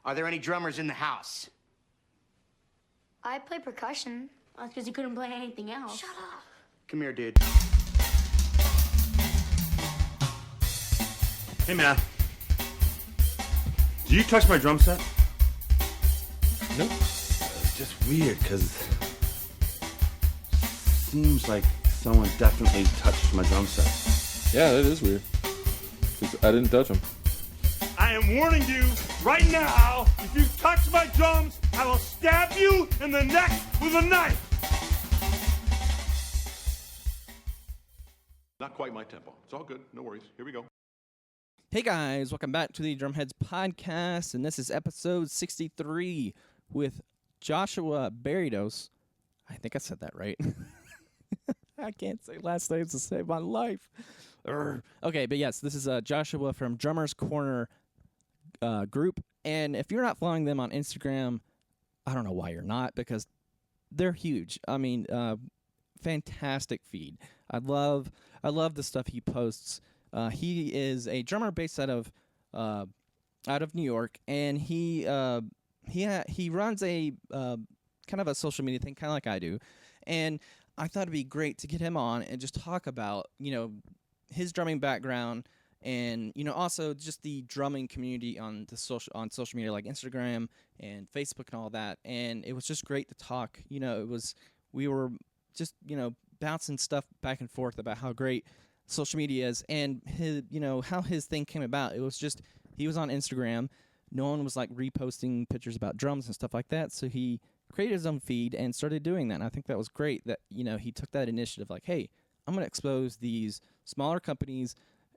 Are there any drummers in the house? I play percussion. That's because you couldn't play anything else. Shut up. Come here, dude. Hey, man. Did you touch my drum set? Nope. It's just weird, because seems like someone definitely touched my drum set. Yeah, that is weird. 'Cause I didn't touch them. I am warning you right now, if you touch my drums, I will stab you in the neck with a knife. Not quite my tempo. It's all good. No worries. Here we go. Hey guys, welcome back to the Drumheads podcast, and this is episode 63 with Joshua Berrios. I think I said that right. I can't say last names to save my life. Okay, but yes, this is Joshua from Drummers Corner group, and if you're not following them on Instagram, I don't know why you're not, because they're huge. I mean, fantastic feed. I love the stuff he posts. He is a drummer based out of New York, and he runs a kind of a social media thing, kind of like I do, and I thought it'd be great to get him on and just talk about, his drumming background, and also just the drumming community on social media like Instagram and Facebook and all that. And it was just great to talk. We were just bouncing stuff back and forth about how great social media is, and his how his thing came about. It was just he was on Instagram. No one was like reposting pictures about drums and stuff like that, so he created his own feed and started doing that. And I think that was great that he took that initiative, like, hey, I'm going to expose these smaller companies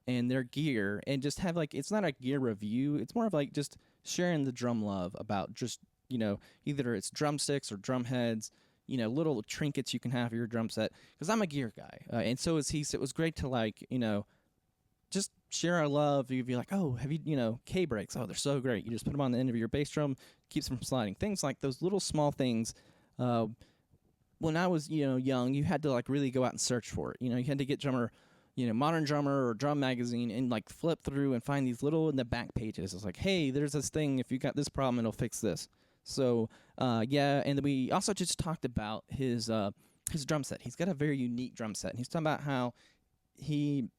and their gear, and just have it's not a gear review, it's more of like just sharing the drum love about just either it's drumsticks or drum heads, little trinkets you can have for your drum set, because I'm a gear guy, and so is he. So it was great to just share our love. You'd be like, oh, have you, K-brakes, oh, they're so great. You just put them on the end of your bass drum, keeps them from sliding. Things like those little small things. When I was, young, you had to really go out and search for it. You had to get Modern Drummer or Drum Magazine and flip through and find these little in the back pages. It's like, hey, there's this thing. If you got this problem, it'll fix this. So, yeah, and then we also just talked about his drum set. He's got a very unique drum set, and he's talking about how he's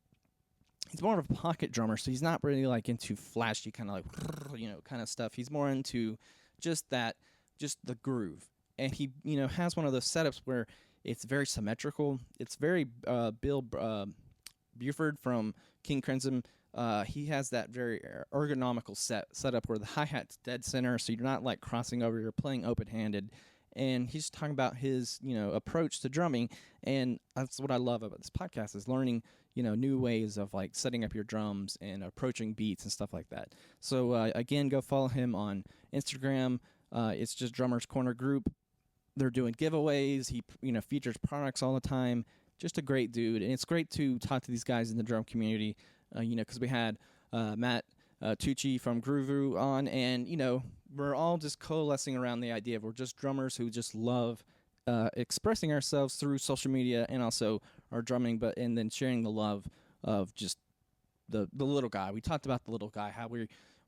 more of a pocket drummer, so he's not really into flashy kind of kind of stuff. He's more into just the groove, and he has one of those setups where it's very symmetrical. It's very Bill Buford from King Crimson. He has that very ergonomical setup where the hi-hat's dead center, so you're not crossing over, you're playing open-handed. And he's talking about his, approach to drumming, and that's what I love about this podcast, is learning, new ways of setting up your drums and approaching beats and stuff like that. So again, go follow him on Instagram. It's just Drummers Corner Group. They're doing giveaways. He features products all the time. Just a great dude, and it's great to talk to these guys in the drum community. Because we had Matt Tucci from Groovoo on, and, we're all just coalescing around the idea of we're just drummers who just love expressing ourselves through social media and also our drumming, and then sharing the love of just the little guy. We talked about the little guy, how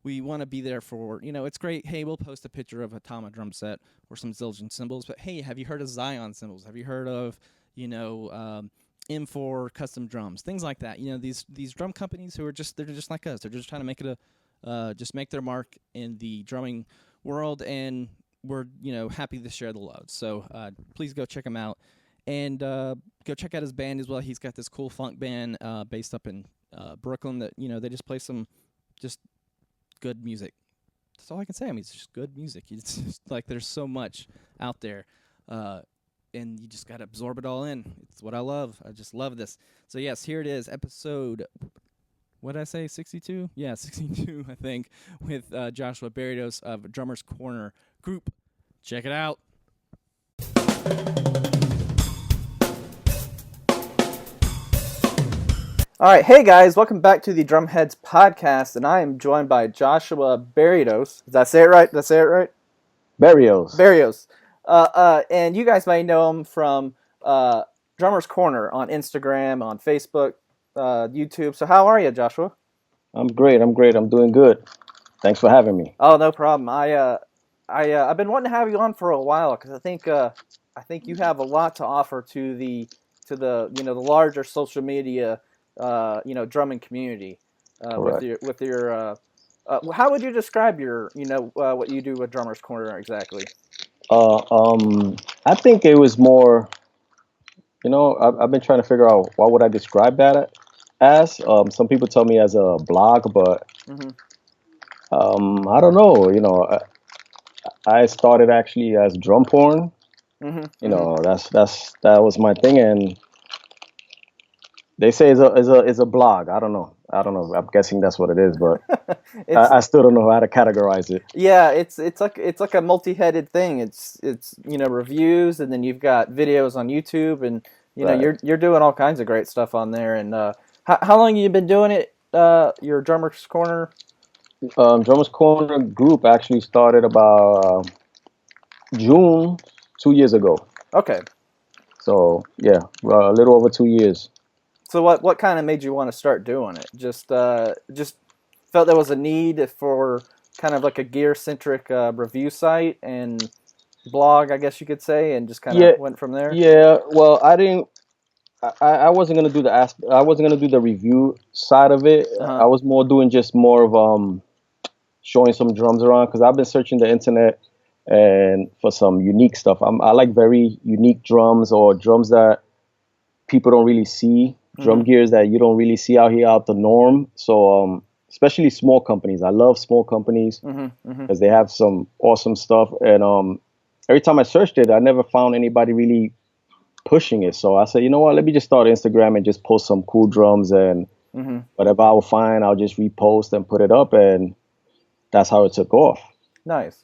we want to be there for, it's great. Hey, we'll post a picture of a Tama drum set or some Zildjian cymbals, but hey, have you heard of Zion cymbals? Have you heard of, M4 custom drums, things like that. These drum companies who are they're just like us. They're just trying to make it just make their mark in the drumming world, and we're happy to share the love. So please go check him out, and go check out his band as well. He's got this cool funk band based up in Brooklyn that they just play some just good music. That's all I can say. I mean, it's just good music. It's just there's so much out there. And you just got to absorb it all in. It's what I love. I just love this. So, yes, here it is, episode, what did I say, 62? Yeah, 62, I think, with Joshua Berrios of Drummers Corner Group. Check it out. All right, hey, guys. Welcome back to the Drumheads podcast, and I am joined by Joshua Berrios. Did I say it right? Berrios. And you guys may know him from Drummer's Corner on Instagram, on Facebook, YouTube. So how are you, Joshua? I'm great. I'm doing good. Thanks for having me. Oh, no problem. I've been wanting to have you on for a while because I think you have a lot to offer to the the larger social media drumming community Correct. with your how would you describe your what you do with Drummers Corner exactly? Uh, um, I think it was more. I've been trying to figure out what would I describe that as. Some people tell me as a blog, but Hmm. I don't know. I started actually as drum porn. Hmm. Hmm. That was my thing, and they say it's a blog. I don't know. I don't know. I'm guessing that's what it is, but It's I still don't know how to categorize it. yeah, it's like a multi-headed thing. It's reviews, and then you've got videos on YouTube, and Right. you're doing all kinds of great stuff on there. And how long you been doing it? Your Drummers Corner. Drummers Corner group actually started about June 2 years ago. Okay, So yeah, a little over 2 years. so what kind of made you want to start doing it? Just felt there was a need for kind of like a gear centric review site and blog, I guess you could say, and just kind Yeah, of went from there. yeah. Well, I didn't. I wasn't gonna do I wasn't gonna do the review side of it. Uh huh. I was more doing just more of showing some drums around because I've been searching the internet and for some unique stuff. I like very unique drums or drums that people don't really see, drum Hmm. gears that you don't really see out here out the norm. So especially small companies. I love small companies Hmm. Hmm. because they have some awesome stuff. And every time I searched it, I never found anybody really pushing it. So I said, you know what, let me just start Instagram and just post some cool drums and Hmm. whatever I will find, I'll just repost and put it up. And that's how it took off. Nice.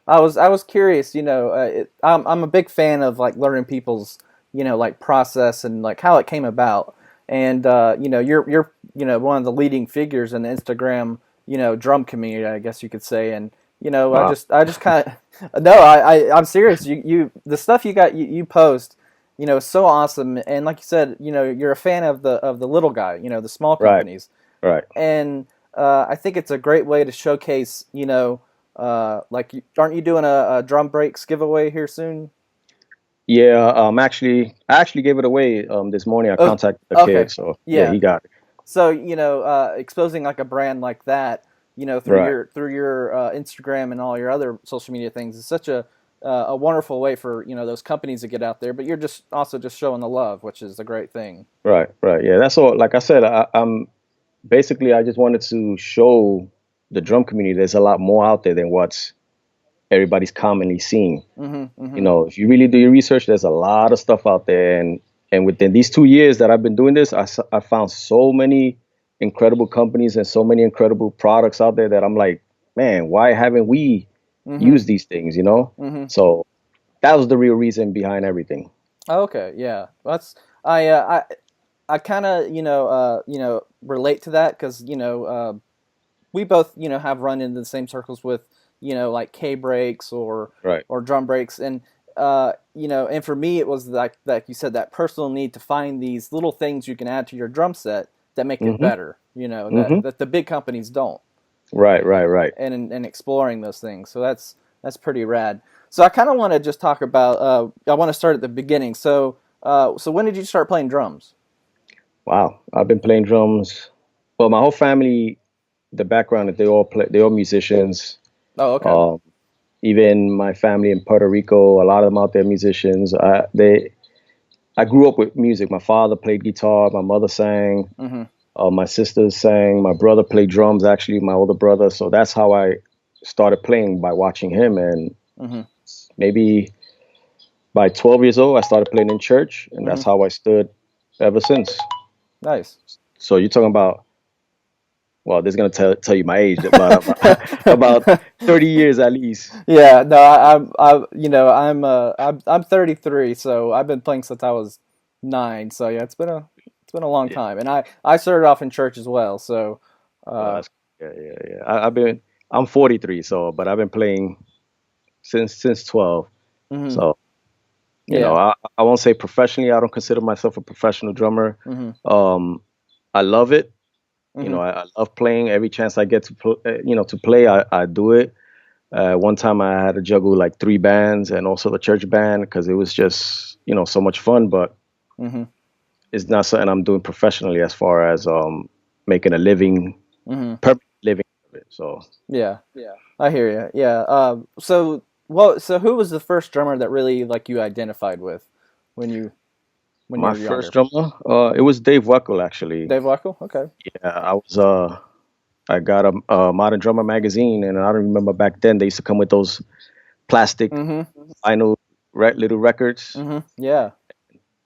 I was curious. I'm a big fan of like learning people's like process and like how it came about. And you're one of the leading figures in the Instagram drum community, I guess you could say. And Wow. I just kind of no, I'm serious. You the stuff you post, is so awesome. And like you said, you're a fan of the little guy, the small Right, companies. right. And I think it's a great way to showcase, like, aren't you doing a drum breaks giveaway here soon? Yeah, I actually gave it away this morning. I Oh, contacted the okay, kid, so yeah, yeah. he got it. So exposing like a brand like that, Right, through your Instagram and all your other social media things is such a wonderful way for those companies to get out there. But you're just also just showing the love, which is a great thing. right, right. Yeah, that's all. Like I said, I'm basically I just wanted to show the drum community there's a lot more out there than what's everybody's commonly seeing. Hmm. You Hmm. know, if you really do your research, there's a lot of stuff out there, and within these 2 years that I've been doing this, I found so many incredible companies and so many incredible products out there that I'm like, man, why haven't we Hmm. used these things? You know, Hmm. so that was the real reason behind everything. Okay, yeah. That's I kind of relate to that because we both have run into the same circles with like K breaks Right. or drum breaks, and and for me it was like you said, that personal need to find these little things you can add to your drum set that make it Mhm. better, Mhm. that the big companies don't, Right. Right. Right. and exploring those things. So that's pretty rad. So I kind of want to just talk about. I want to start at the beginning. So when did you start playing drums? Wow. I've been playing drums. Well, my whole family, the background that they all play, they're all musicians. Oh, okay. Um, Even my family in Puerto Rico, a lot of them out there musicians. I grew up with music. My father played guitar, my mother sang, Hmm. my sisters sang, my brother played drums, actually, my older brother. So that's how I started playing by watching him. And Hmm. maybe by 12 years old, I started playing in church, and Hmm. that's how I stood ever since. Nice. So you're talking about, well, this is gonna tell you my age, but about 30 years at least. Yeah, no, I'm 33, so I've been playing since I was 9. So yeah, it's been a long Yeah. time, and I started off in church as well. So, Well, uh, that's, yeah, yeah, yeah. I'm 43, so but I've been playing since 12. mhm, So yeah, I won't say professionally. I don't consider myself a professional drummer. hmm, Um, I love it. You know, I love playing. Every chance I get to to play, I do it. One time I had to juggle like 3 bands and also the church band because it was just so much fun. But it's not something I'm doing professionally as far as making a living, permanent living of it. So Yeah. I hear you. Yeah. So who was the first drummer that really like you identified with when you my were younger? first drummer, it was Dave Weckl actually. Dave Weckl? Okay. Yeah, I got a Modern Drummer magazine, and I don't remember back then they used to come with those plastic vinyl little records. Yeah.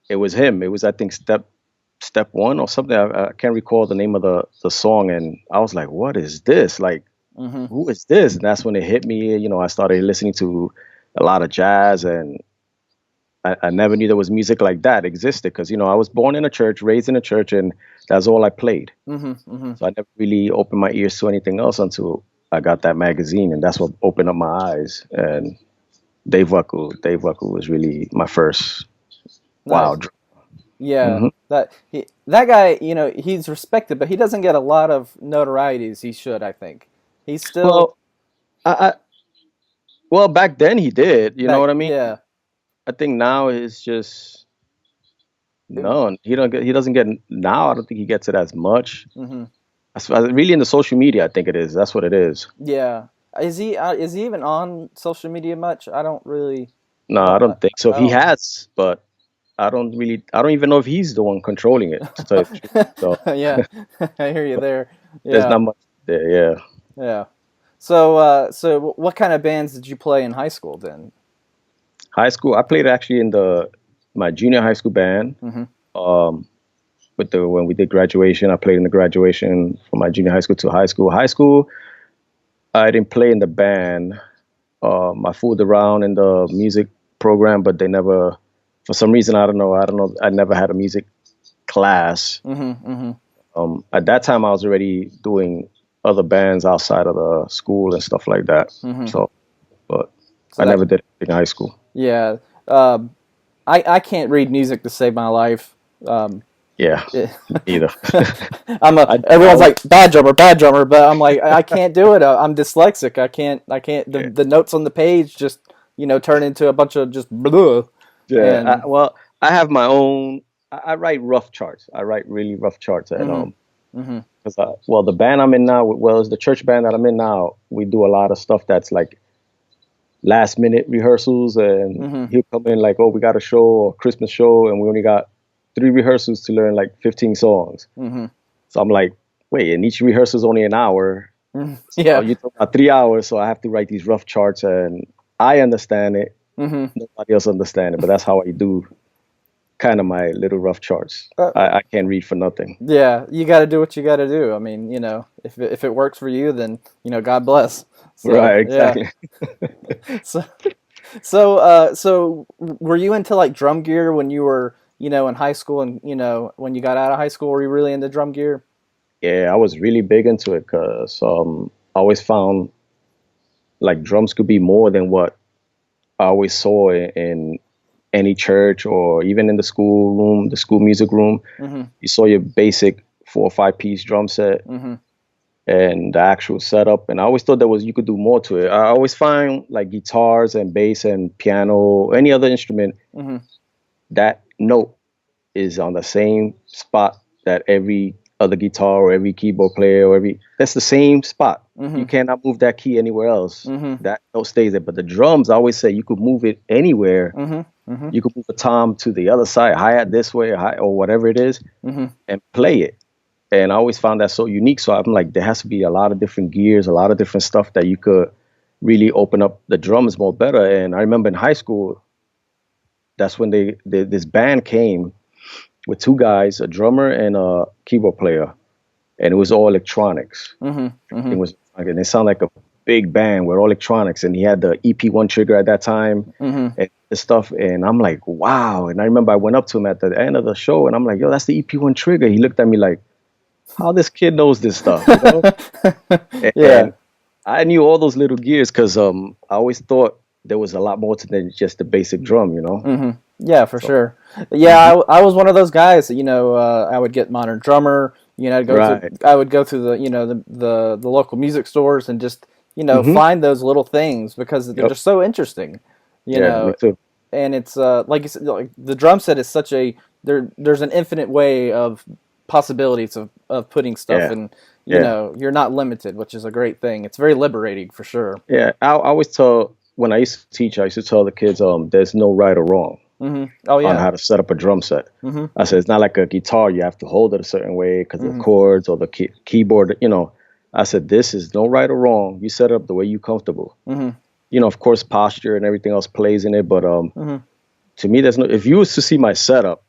It was him. It was, I think, step one or something. I can't recall the name of the song, and I was like, "What is this? Like, who is this?" And that's when it hit me. I started listening to a lot of jazz, and I never knew there was music like that existed because I was born in a church, raised in a church, and that's all I played. So I never really opened my ears to anything else until I got that magazine, and that's what opened up my eyes. And Dave Weckl was really my first wow. Nice. Yeah. That guy, he's respected, but he doesn't get a lot of notoriety as he should, I think. He's still Well, well, back then he did. You know what I mean? Yeah. I think now it's just no. He doesn't get now. I don't think he gets it as much. Really in the social media, I think it is. That's what it is. Yeah. Is he even on social media much? I don't really. No, I don't think so. I He don't- has, but I don't even know if he's the one controlling it. To tell you the truth. So Yeah. I hear you there. there's Yeah. not much there. Yeah. Yeah. So what kind of bands did you play in high school then? High school, I played actually in my junior high school band. When we did graduation, I played in the graduation from my junior high school to high school. High school, I didn't play in the band. I fooled around in the music program, but they never, for some reason, I don't know. I never had a music class. At that time, I was already doing other bands outside of the school and stuff like that. But I never did it in high school. Yeah. I can't read music to save my life. Yeah, either. Everyone's like bad drummer, but I'm like I can't do it. I'm dyslexic. I can't. The notes on the page just turn into a bunch of just blah. Yeah. I have my own. I write rough charts. I write really rough charts, and because the band I'm in now, it's the church band that I'm in now. We do a lot of stuff that's like last minute rehearsals, and he'll come in like, "Oh, we got a show or Christmas show, and we only got 3 rehearsals to learn like 15 songs." So I'm like, wait, and each rehearsal is only an hour. Yeah. You talk about 3 hours, so I have to write these rough charts, and I understand it. Nobody else understands it, but that's how I do kind of my little rough charts. I can't read for nothing. Yeah, you got to do what you got to do. I mean, if it works for you, then God bless. So, Right, exactly. Yeah. So were you into like drum gear when you were in high school, and when you got out of high school, were you really into drum gear? Yeah, I was really big into it because I always found like drums could be more than what I always saw in any church or even in the school music room. You saw your basic 4 or 5 piece drum set and the actual setup. And I always thought you could do more to it. I always find like guitars and bass and piano, any other instrument, that note is on the same spot that every other guitar or every keyboard player that's the same spot. You cannot move that key anywhere else. That note stays there. But the drums, I always say you could move it anywhere. You could move a tom to the other side, hi-hat this way or whatever it is, and play it. And I always found that so unique. So I'm like, there has to be a lot of different gears, a lot of different stuff that you could really open up the drums more better. And I remember in high school, that's when this band came with 2 guys, a drummer and a keyboard player, and it was all electronics. It was like, and it sounded like a big band with all electronics, and he had the EP1 trigger at that time and the stuff. And I'm like, wow. And I remember I went up to him at the end of the show, and I'm like, yo, that's the EP1 trigger. He looked at me like, how this kid knows this stuff, Yeah. And I knew all those little gears because I always thought there was a lot more to than just the basic drum. Yeah, for sure. Yeah, I was one of those guys that, I would get Modern Drummer, You know, Right. I would go through the local music stores and just find those little things because they're Yep. just so interesting. You Yeah, know, me too. and it's like you said, like the drum set is such a there's an infinite way of possibilities of putting stuff, Yeah. and Yeah. you're not limited, which is a great thing. It's very liberating for sure. Yeah, I always tell when I used to teach, I used to tell the kids, there's no right or wrong Oh on yeah. how to set up a drum set. I said it's not like a guitar; you have to hold it a certain way because of the chords or the keyboard. I said this is no right or wrong. You set it up the way you're comfortable. Of course, posture and everything else plays in it, but to me, there's no. If you was to see my setup,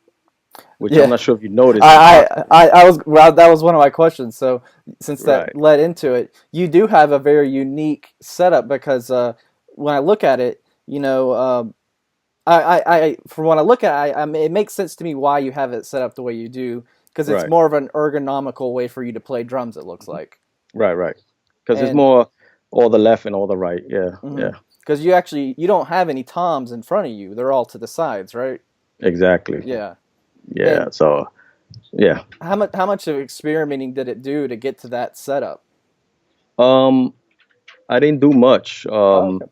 which Yeah. I'm not sure if you noticed, I was well, that was one of my questions. So since that Right. led into it, you do have a very unique setup because when I look at it, from when I look at it, it makes sense to me why you have it set up the way you do because it's Right. more of an ergonomical way for you to play drums. It looks like right, because it's And- more all the left and all the right. Yeah, yeah, because you don't have any toms in front of you; they're all to the sides, right? exactly. Yeah. Yeah. And- So, yeah. How much of experimenting did it do to get to that setup? I didn't do much. Okay.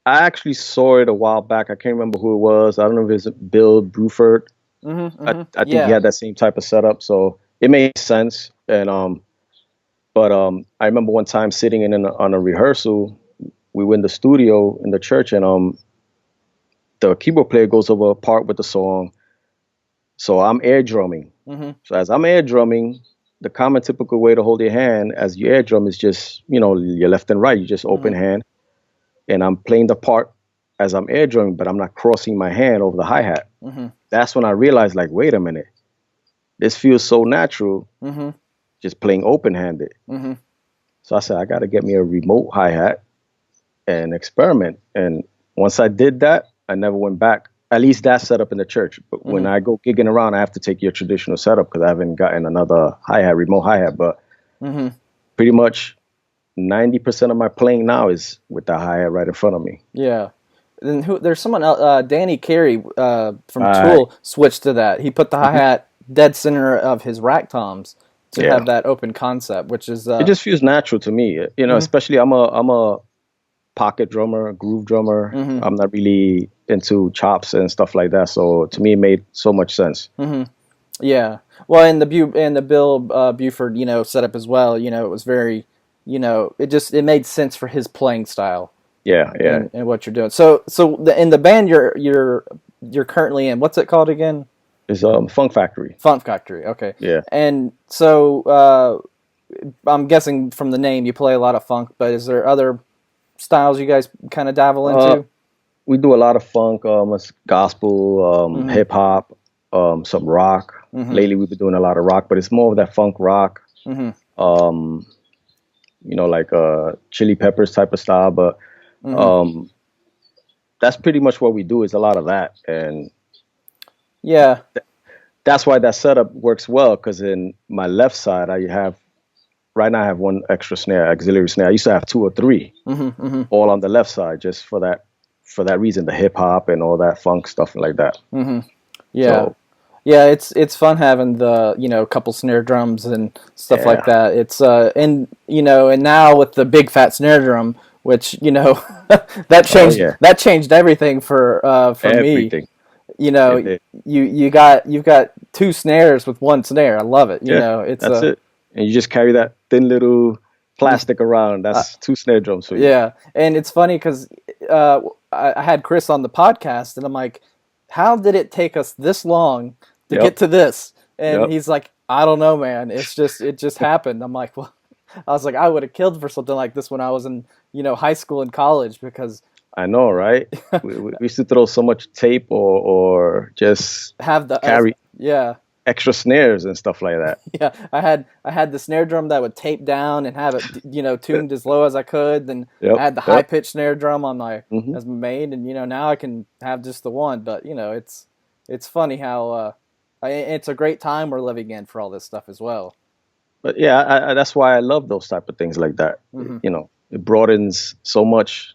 I actually saw it a while back. I can't remember who it was. I don't know if it's Bill Bruford. I think he had that same type of setup, so it made sense. And but I remember one time sitting on a rehearsal. We were in the studio in the church, and the keyboard player goes over a part with the song. So I'm air drumming. So as I'm air drumming, the common typical way to hold your hand as you air drum is just your left and right. You just open hand, and I'm playing the part as I'm air drumming, but I'm not crossing my hand over the hi-hat. That's when I realized, like, wait a minute, this feels so natural, just playing open-handed. So I said, I got to get me a remote hi-hat and experiment. And once I did that, I never went back. At least that setup in the church. But when I go gigging around, I have to take your traditional setup because I haven't gotten another hi-hat, remote hi-hat. But pretty much 90% of my playing now is with the hi-hat right in front of me. Yeah. Then there's someone else, Danny Carey from Right. Tool switched to that. He put the hi-hat dead center of his rack toms to Yeah. have that open concept, which is It just feels natural to me. Especially I'm a pocket drummer, groove drummer. I'm not really into chops and stuff like that. So to me, it made so much sense. yeah. Well, and the Bill Buford, setup as well. It was very, it made sense for his playing style. Yeah, yeah. And what you're doing. So in the band you're currently in, what's it called again? It's Funk Factory. Funk Factory. Okay. Yeah. And so I'm guessing from the name you play a lot of funk, but is there other styles you guys kind of dabble into? We do a lot of funk, gospel, hip hop, some rock. Lately, we've been doing a lot of rock, but it's more of that funk rock. Like Chili Peppers type of style. But that's pretty much what we do. Is a lot of that, and yeah, that's why that setup works well. Because in my left side, right now I have one extra snare, auxiliary snare. I used to have 2 or 3, all on the left side, just for that reason, the hip hop and all that funk stuff like that. Yeah. So, yeah, it's fun having the couple snare drums and stuff like that. It's and now with the big fat snare drum, which that changed everything for everything. me. You've got 2 snares with 1 snare. I love it. It's that's it. And you just carry that thin little plastic around. That's 2 snare drums for you. Yeah, and it's funny because I had Chris on the podcast, and I'm like, how did it take us this long to get to this? And he's like, I don't know, man. It just happened. I'm like, well, I was like, I would have killed for something like this when I was in high school and college because I know, right? we used to throw so much tape or just have the carry extra snares and stuff like that. Yeah, I had the snare drum that would tape down and have it tuned as low as I could. Then I had the high pitched snare drum on my as my main, and now I can have just the one. But it's funny how it's a great time we're living in for all this stuff as well. But yeah, I that's why I love those type of things like that. It broadens so much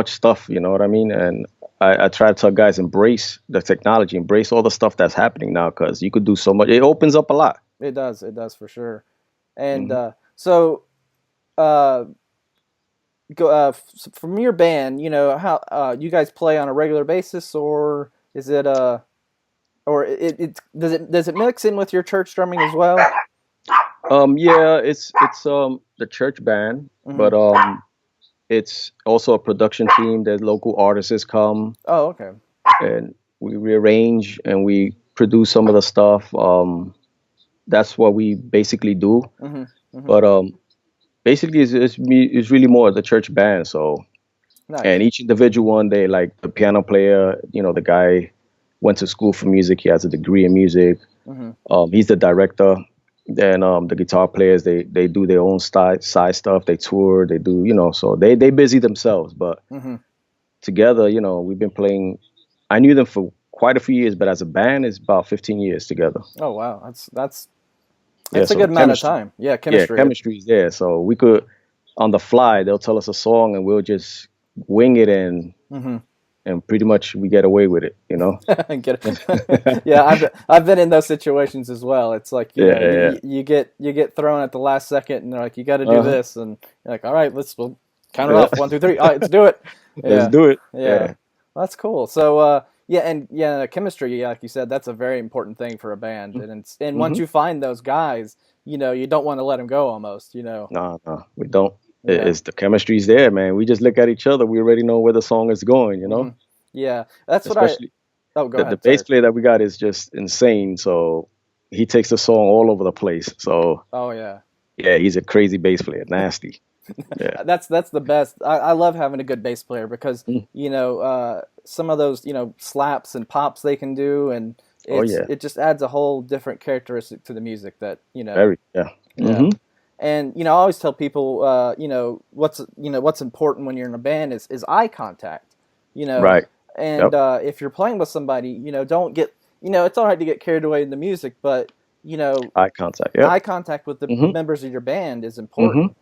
stuff. You know what I mean? And I try to tell guys, embrace the technology, embrace all the stuff that's happening now, because you could do so much. It opens up a lot. It does for sure. And so, from your band, how you guys play on a regular basis, or is it or it does it mix in with your church drumming as well? Yeah, it's the church band, but it's also a production team. That local artists come Oh, okay. and we rearrange and we produce some of the stuff. That's what we basically do. But basically, it's really more the church band. So, Nice. and each individual one, they like the piano player. The guy went to school for music. He has a degree in music. He's the director. Then the guitar players, they do their own side stuff. They tour. They do, so they busy themselves. But together, we've been playing. I knew them for quite a few years, but as a band, it's about 15 years together. Oh wow, that's Yeah, a so good amount of chemistry- time. Yeah, chemistry. Yeah, chemistry's there. So we could, on the fly, they'll tell us a song and we'll just wing it and pretty much we get away with it. Get it? Yeah, I've been in those situations as well. It's like you get thrown at the last second, and they're like, you got to do this, and you're like, all right, we'll count it off 1, 2, 3. All right, let's do it. Let's do it. Yeah. That's cool. So chemistry, like you said, that's a very important thing for a band, and once you find those guys, you don't want to let them go. Almost, No, we don't. It's the chemistry's there, man. We just look at each other. We already know where the song is going. Yeah, that's Especially Oh, go ahead. the bass player that we got is just insane. So he takes the song all over the place. So Oh yeah. yeah, he's a crazy bass player, nasty. Yeah, That's the best. I love having a good bass player because some of those slaps and pops they can do, and it just adds a whole different characteristic to the music that very Yeah. And I always tell people what's important when you're in a band is eye contact. Right. And if you're playing with somebody, don't get it's all right to get carried away in the music, but Eye contact. Yeah, eye contact with the members of your band is important.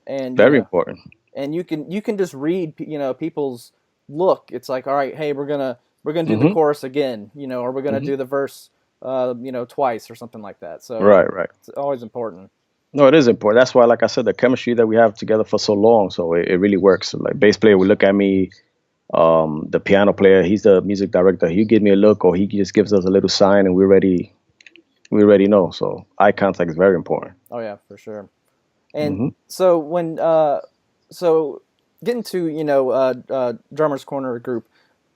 And very important. And you can just read people's look. It's like, all right, hey, we're gonna do the chorus again, or we're gonna do the verse twice or something like that. So Right. it's always important. No, it is important. That's why, like I said, the chemistry that we have together for so long, so it really works. So, like bass player will look at me, the piano player, he's the music director. He give me a look, or he just gives us a little sign, and we're ready. We already know. So eye contact is very important. Oh yeah, for sure. And so when getting to Drummer's Corner group,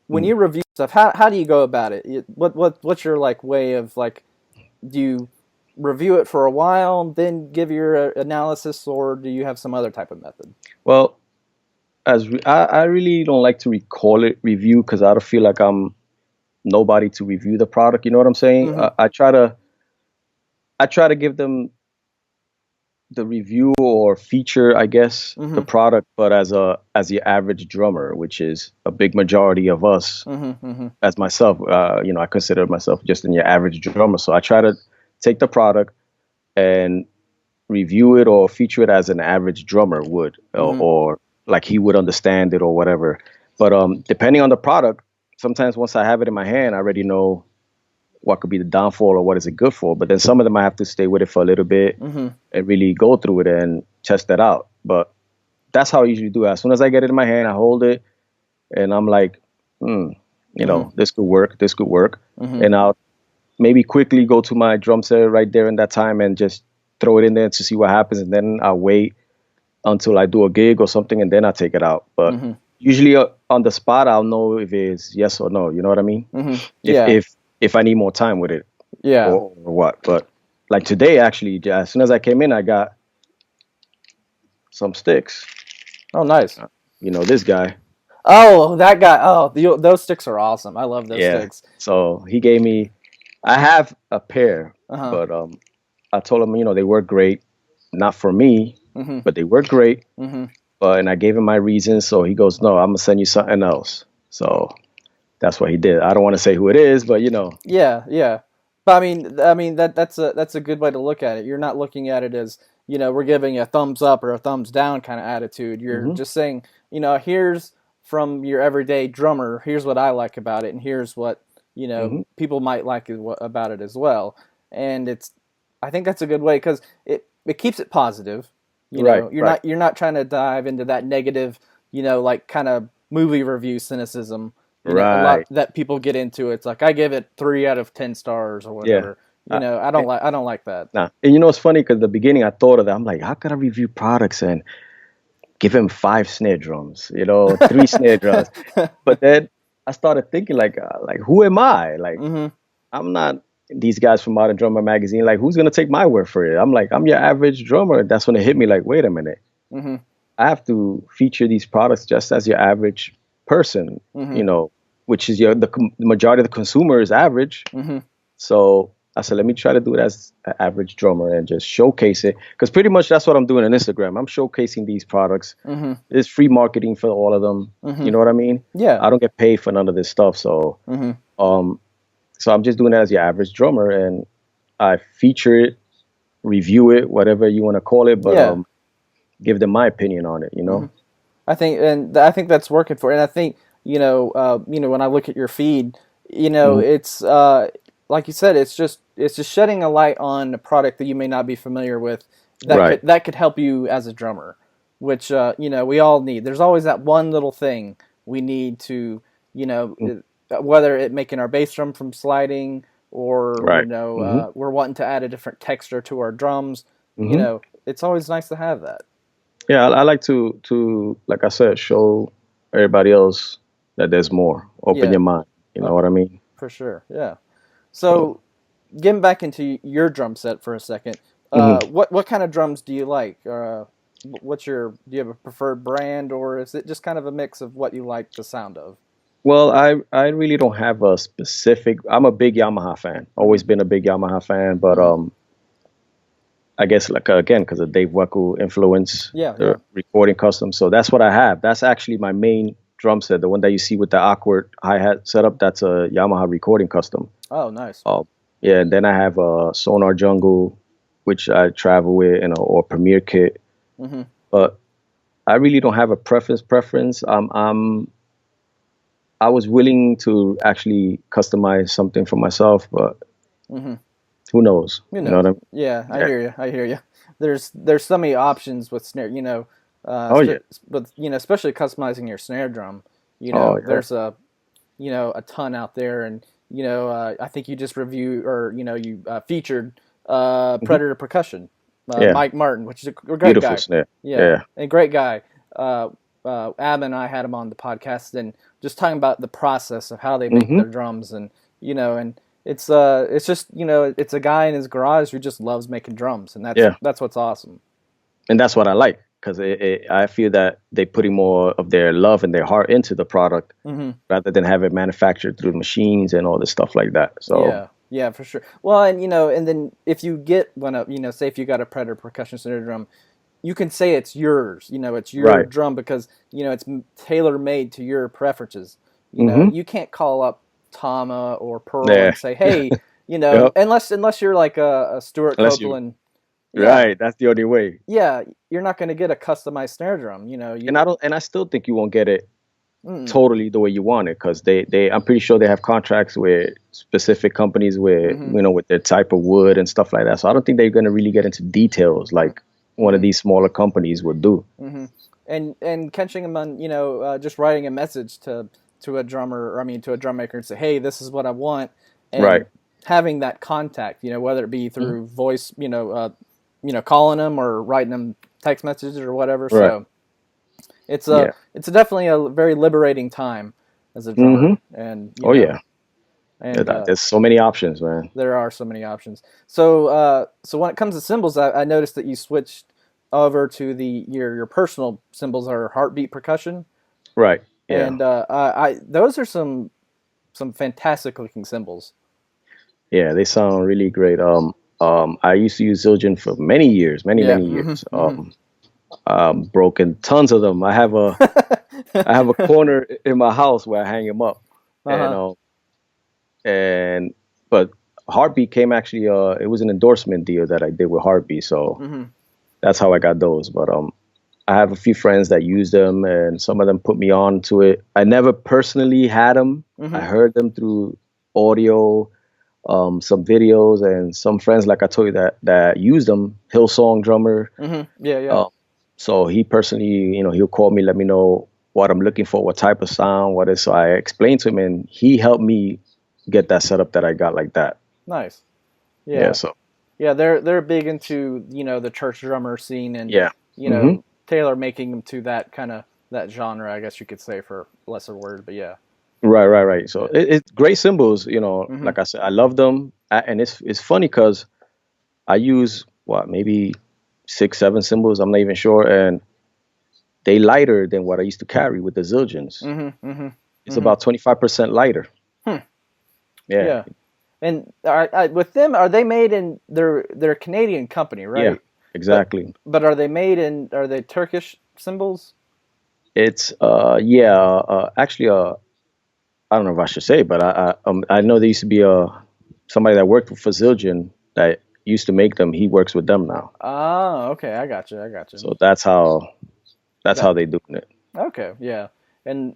when you review stuff, how do you go about it? What's your way of do you review it for a while, then give your analysis, or do you have some other type of method? Well, I really don't like to call it review because I don't feel like I'm nobody to review the product. You know what I'm saying? I try to give them the review or feature, I guess, the product, but as the average drummer, which is a big majority of us. As myself, I consider myself just your average drummer. So I try to take the product and review it or feature it as an average drummer would, or like he would understand it or whatever. But depending on the product, sometimes once I have it in my hand, I already know what could be the downfall or what is it good for. But then some of them I have to stay with it for a little bit and really go through it and test that out. But that's how I usually do it. As soon as I get it in my hand, I hold it and I'm like, this could work. This could work. And I'll maybe quickly go to my drum set right there in that time and just throw it in there to see what happens. And then I'll wait until I do a gig or something and then I take it out. But usually on the spot, I'll know if it's yes or no. You know what I mean? If I need more time with it, or what. But like today, actually, as soon as I came in, I got some sticks. Oh, nice. This guy. Oh, that guy. Oh, those sticks are awesome. I love those sticks. So he gave me. I have a pair, but I told him, they work great. Not for me, but they work great. And I gave him my reasons. So he goes, no, I'm gonna send you something else. So that's what he did. I don't want to say who it is, but Yeah. But I mean that's a good way to look at it. You're not looking at it as we're giving a thumbs up or a thumbs down kind of attitude. You're just saying here's from your everyday drummer. Here's what I like about it, and here's what people might like about it as well. And it's I think that's a good way because it keeps it positive. You Right, know, right. you're not trying to dive into that negative, like kind of movie review cynicism. A lot Right. that people get into. It's like I give it 3 out of 10 stars or Yeah. whatever. I, I don't like that. nah. And it's funny because the beginning I thought of that. I'm like, how could I review products and give him 5 snare drums, 3 snare drums? But then I started thinking like who am I? Like I'm not these guys from Modern Drummer magazine. Like who's gonna take my word for it? I'm like I'm your average drummer. That's when it hit me. Like wait a minute, I have to feature these products just as your average person. Which is the majority of the consumer is average. So I said, let me try to do it as an average drummer and just showcase it. Because pretty much that's what I'm doing on Instagram. I'm showcasing these products. There's free marketing for all of them. You know what I mean? Yeah. I don't get paid for none of this stuff. So, so I'm just doing it as your average drummer, and I feature it, review it, whatever you want to call it, but give them my opinion on it. I think that's working for it. And I think when I look at your feed, it's like you said, it's just shedding a light on a product that you may not be familiar with that could help you as a drummer, which we all need. There's always that one little thing we need to whether it making our bass drum from sliding or we're wanting to add a different texture to our drums. It's always nice to have that. Yeah, I like to like I said, show everybody else that there's more. Open your mind. You know what I mean? For sure. Yeah. So, getting back into your drum set for a second, what kind of drums do you like? Do you have a preferred brand, or is it just kind of a mix of what you like the sound of? Well, I really don't have a specific. I'm a big Yamaha fan. Always been a big Yamaha fan, but I guess again because of Dave Weckl influence, recording custom. So that's what I have. That's actually my main drum set, the one that you see with the awkward hi-hat setup. That's a Yamaha recording custom. Oh, nice. Yeah, and then I have a Sonar Jungle, which I travel with, or Premier kit. But I really don't have a preference. I was willing to actually customize something for myself, but who knows? You know what I mean? Yeah, I hear you. There's so many options with snare, but especially customizing your snare drum, there's a ton out there, and I think you just reviewed or you featured Predator Percussion, Mike Martin, which is a great beautiful guy. Snare. Yeah, a great guy. Ab and I had him on the podcast and just talking about the process of how they make their drums, and and it's just it's a guy in his garage who just loves making drums, and that's what's awesome. And that's what I like, because I feel that they putting more of their love and their heart into the product rather than have it manufactured through machines and all this stuff like that. So yeah, for sure. Well, and and then if you get one of say if you got a Predator Percussion snare drum, you can say it's yours. It's your drum because it's tailor made to your preferences. You can't call up Tama or Pearl and say, hey, unless you're like a Stuart Copeland. Right, that's the only way. Yeah, you're not going to get a customized snare drum, And I still think you won't get it totally the way you want it, because I'm pretty sure they have contracts with specific companies where with their type of wood and stuff like that. So I don't think they're going to really get into details like one of these smaller companies would do. And catching them on just writing a message to a drummer, or to a drum maker, and say, hey, this is what I want, and having that contact, whether it be through voice, calling them or writing them text messages or whatever. So it's definitely a very liberating time as a drummer. And and there's so many options, man. There are so many options. So when it comes to cymbals, I noticed that you switched over to your personal cymbals are Heartbeat Percussion. Right. Yeah. And those are some fantastic looking cymbals. Yeah, they sound really great. I used to use Zildjian for many years, many years. Broken tons of them. I have a corner in my house where I hang them up, but Heartbeat came actually. It was an endorsement deal that I did with Heartbeat, so that's how I got those. But I have a few friends that use them, and some of them put me on to it. I never personally had them. I heard them through audio. some videos and some friends, like I told you, that use them. Hillsong drummer. Yeah, yeah. So he personally, he'll call me, let me know what I'm looking for, what type of sound, what is. So I explained to him, and he helped me get that setup that I got like that. Nice. Yeah. Yeah. So Yeah, they're big into, the church drummer scene and yeah. Taylor making them to that kind of that genre, I guess you could say, for lesser word, but yeah. Right. So it's great cymbals. Like I said, I love them, and it's funny because I use maybe 6, 7 cymbals. I'm not even sure, and they lighter than what I used to carry with the Zildjians. It's about 25% lighter. Yeah. And with them, are they made in they're a Canadian company, right? Yeah, exactly. But are they Turkish cymbals? It's actually I don't know if I should say, but I know there used to be somebody that worked for Zildjian that used to make them. He works with them now. Oh, okay, I got you. So that's how they doing it. Okay, yeah. And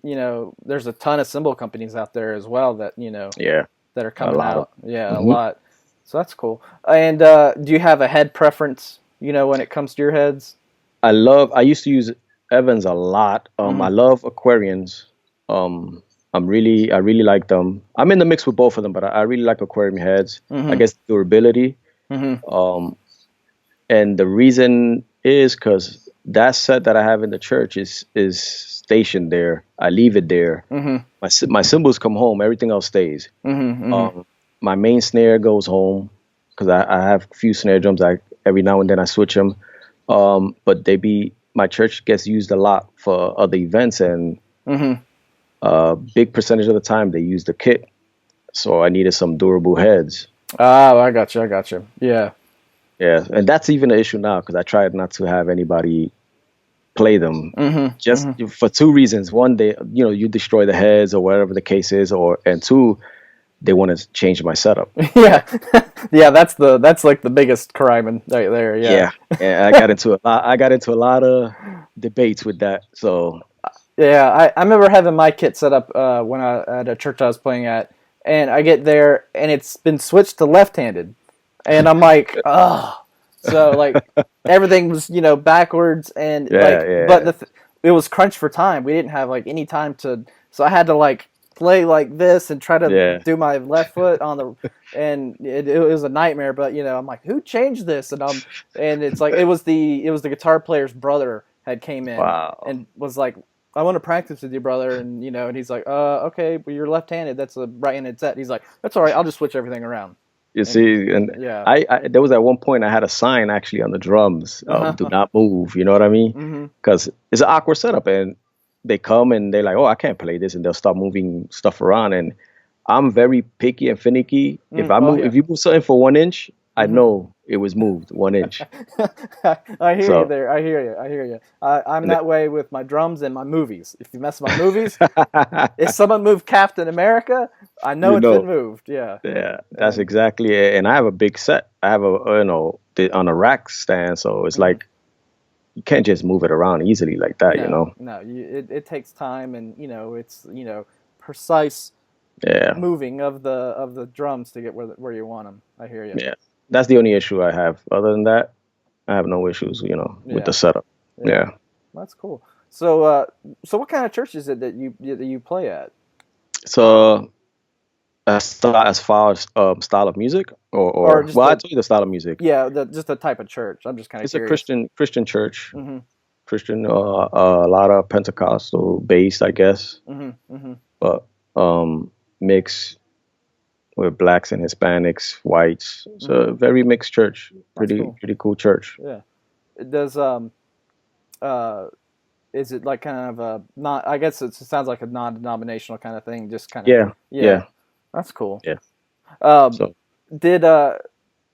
there's a ton of cymbal companies out there as well that Yeah, that are coming out. Yeah, a Mhm. lot. So that's cool. And do you have a head preference? When it comes to your heads? I used to use Evans a lot. I love Aquarians. I really like them. I'm in the mix with both of them, but I really like aquarium heads. I guess durability. And the reason is because that set that I have in the church is stationed there. I leave it there. My cymbals come home. Everything else stays. My main snare goes home because I have a few snare drums. Every now and then I switch them. But my church gets used a lot for other events, and big percentage of the time they use the kit. So I needed some durable heads. Oh, I got you. Yeah. Yeah, and that's even an issue now because I tried not to have anybody play them, just for 2 reasons. One, you destroy the heads or whatever the case is, and 2, they want to change my setup. Yeah, yeah, that's like the biggest crime right there. Yeah. I got into a lot of debates with that. So yeah, I remember having my kit set up when at a church I was playing at, and I get there and it's been switched to left-handed, and I'm like, oh, so like everything was backwards, and but it was crunch for time. We didn't have like any time so I had to like play like this and try to do my left foot and it was a nightmare. But I'm like, who changed this? And it's like it was the guitar player's brother had came in and was like, I want to practice with you, brother, and and he's like, okay, well, you're left-handed. That's a right-handed set. He's like, that's all right. I'll just switch everything around. See, I there was at one point I had a sign actually on the drums, do not move. You know what I mean? Because it's an awkward setup, and they come and they're like, oh, I can't play this, and they'll start moving stuff around, and I'm very picky and finicky. If you move something for 1 inch, I know it was moved 1 inch. I hear you there. I hear you. I'm that way with my drums and my movies. If you mess with my movies, if someone moved Captain America, I know it's been moved. Yeah. Yeah, that's exactly it. And I have a big set. I have on a rack stand, so it's like you can't just move it around easily like that. No, it takes time, and it's precise moving of the drums to get where you want them. I hear you. Yeah. That's the only issue I have. Other than that, I have no issues, with the setup. Yeah. That's cool. So, what kind of church is it that you play at? So, as far as style of music, or I told you the style of music. Yeah, just the type of church. I'm just kind of curious. It's a Christian church. Christian, a lot of Pentecostal based, I guess. But mix with blacks and Hispanics, whites. It's a very mixed church. Pretty cool church. Yeah. It does is it like kind of a not? I guess it sounds like a non-denominational kind of thing. Just kind of. Yeah. That's cool. Yeah. Did